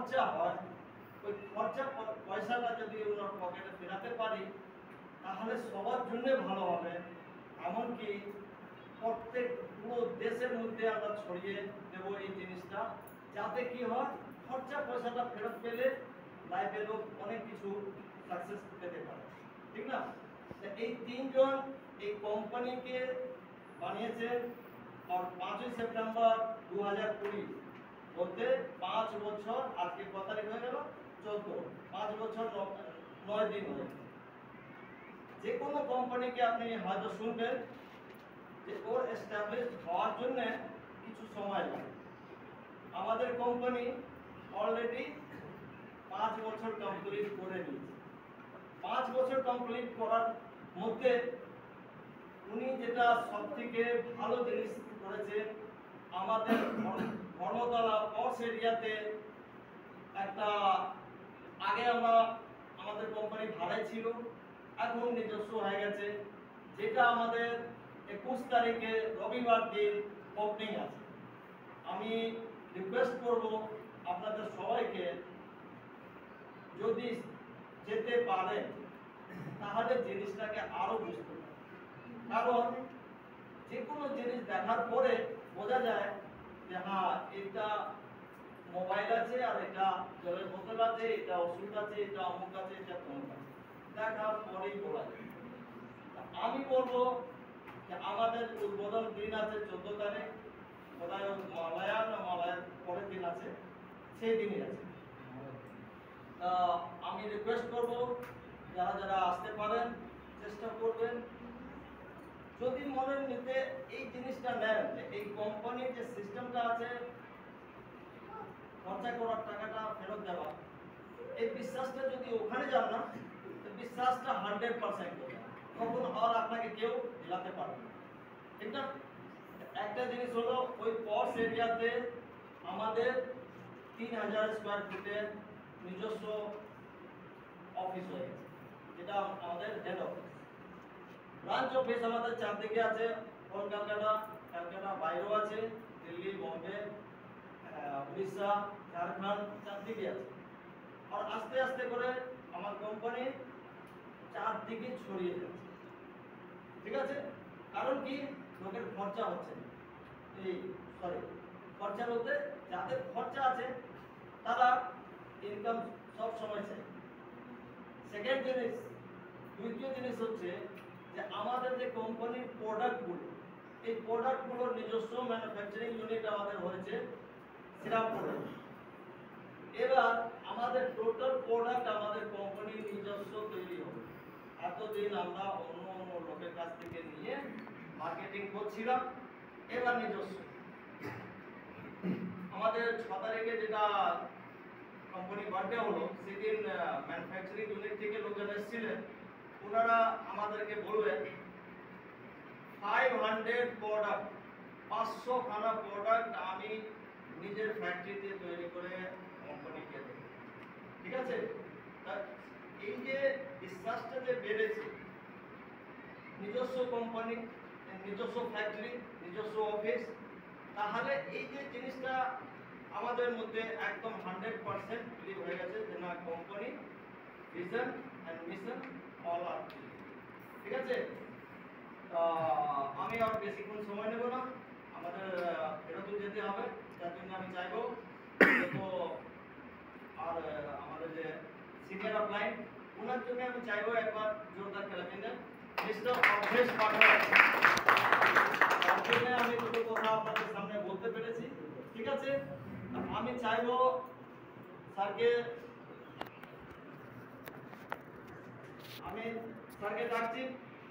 খরচা হয় ওই খরচা পয়সাটা যদি ওনার পকেটে ফেরাতে পারি তাহলে সবার জন্য ভালো হবে। এমনকি প্রত্যেক পুরো দেশের মধ্যে আমরা ছড়িয়ে দেবো এই জিনিসটা, যাতে কি হয় খরচা পয়সাটা ফেরত পেলে লাইফে লোক অনেক কিছু সাকসেস পেতে পারে, ঠিক না? এই তিনজন এই কোম্পানিকে বানিয়েছে। আর 5ই সেপ্টেম্বর 2020 বলতে 5 বছর, আজকে কত তারিখ হয়ে গেল 14, 5 বছর 9 দিন হয়ে গেছে। যে কোনো কোম্পানিকে আপনি হয়তো শুনবেন যে ওর এস্টাবলিশ হওয়ার জন্য কিছু সময় লাগে। আমাদের কোম্পানি অলরেডি 5 বছর কমপ্লিট করে নিয়েছে। 5 বছর কমপ্লিট করার মধ্যে উনি যেটা সবথেকে ভালো জিনিস করেছেন, আমাদের ধর্মতলা পশ এরিয়াতে একটা, আগে আমরা আমাদের কোম্পানি ভাড়ায় ছিল, এখন নিজস্ব হয়ে গেছে, যেটা আমাদের 21 তারিখে রবিবার দিন ওপেনিং আছে। আমি রিকোয়েস্ট করব আপনাদের সবাইকে, যদি যেতে পারেন তাহলে জিনিসটাকে আরো বুঝতে পারেন। কারণ যে কোনো জিনিস দেখার পরে বোঝা যায় যে হ্যাঁ এটা মোবাইল আছে, আর এটা জলের বোতল আছে, এটা ওষুধ আছে, এটা অমুক আছে, এটা তমুক আছে, দেখার পরেই বলা যায়। আমি বলবো যে আমাদের উদ্বোধন দিন আছে 14 তারিখ, বোধহয় মালায়ার পরের দিন আছে, সেই দিনই আছে। আমি রিকোয়েস্ট করব যারা যারা আসতে পারেন চেষ্টা করবেন, যদি মনের নিতে এই জিনিসটা নেন যে এই কোম্পানির যে সিস্টেমটা আছে খরচা করার টাকাটা ফেরত দেওয়া, এই বিশ্বাসটা যদি ওখানে যান না, তো বিশ্বাসটা 100% হবে, তখন আর আপনাকে কেউ দিলাতে পারবে না, ঠিক না? একটা জিনিস হলো ওই পশ এরিয়াতে আমাদের 3000 স্কয়ার ফিটের নিজস্ব অফিস হয়ে গেছে, যেটা আমাদের হেড অফিস। ব্রাঞ্চ অফিস আমাদের চারদিকে আছে, কলকাতা বাইরেও আছে, দিল্লি, বম্বে, উড়িষ্যা, ঝাড়খণ্ড, চারদিকে আছে। আর আস্তে আস্তে করে আমার কোম্পানি চারদিকে ছড়িয়ে যাচ্ছে, ঠিক আছে? কারণ কি, লোকের খরচা হচ্ছে না, খরচা বলতে যাদের খরচা আছে তারা ইনকাম সব সময় চাই। সেকেন্ড জিনিস, দ্বিতীয় জিনিস হচ্ছে যে আমাদের যে কোম্পানির প্রোডাক্টগুলো, এই প্রোডাক্টগুলোর নিজস্ব ম্যানুফ্যাকচারিং ইউনিট আমাদের হয়েছে শ্রীরামপুরে। এবার আমাদের টোটাল প্রোডাক্ট আমাদের কোম্পানির নিজস্ব তৈরি হবে। এতদিন আমরা অন্য অন্য লোকের কাছ থেকে নিয়ে মার্কেটিং করছিলাম, এবার নিজস্ব। আমাদের 6 তারিখে যেটা কোম্পানি বার্থডে হলো, সেদিন ম্যানুফ্যাকচারিং ইউনিট থেকে লোকজন এসেছিলেন, ওনারা আমাদেরকে বলবেন 500 প্রোডাক্ট, 500 খানা প্রোডাক্ট আমি নিজের ফ্যাক্টরিতে তৈরি করে কোম্পানিকে দেব, ঠিক আছে? এই যে বিশ্বাসটা যে বেড়েছে, নিজস্ব কোম্পানি, নিজস্ব ফ্যাক্টরি, নিজস্ব অফিস, তাহলে এই যে জিনিসটা আমাদের মধ্যে একদম 100% বিলিভ হয়ে গেছে যে না, company vision and mission all আর, ঠিক আছে? আমি আর বেশিক্ষণ সময় নেব না, আমাদের ফেরত যেতে হবে, তার জন্য আমি চাইবো তো আর আমাদের যে সিনিয়র অফলাইন, ওনার জন্য আমি চাইবো একবার জোরদার খেলা দিলেন মিস্টার অভেশ পাঠক। তার জন্য আমি দুটো কথা আপনাদের সামনে বলতে পেরেছি, ঠিক আছে? আমি চাইবো স্যারকে, ডাকছি,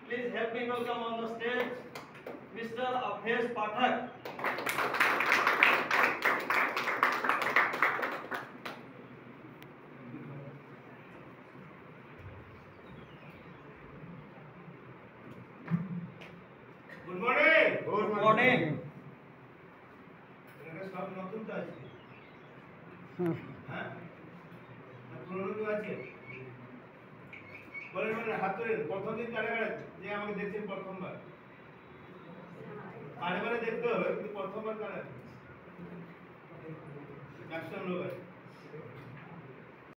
please help me welcome on the stage mister Avesh Pathak. Good morning. Good morning. এটা সব নতুন তো আছে, হ্যাঁ? পুরনো তো আছে। বলেন বলেন, হাত তোলেন। প্রথম দিন কারে কারে যে আমাকে দেখছেন প্রথমবার? বারে বারে দেখতে হবে, কিন্তু প্রথমবার কারে? 100 লোক আছে।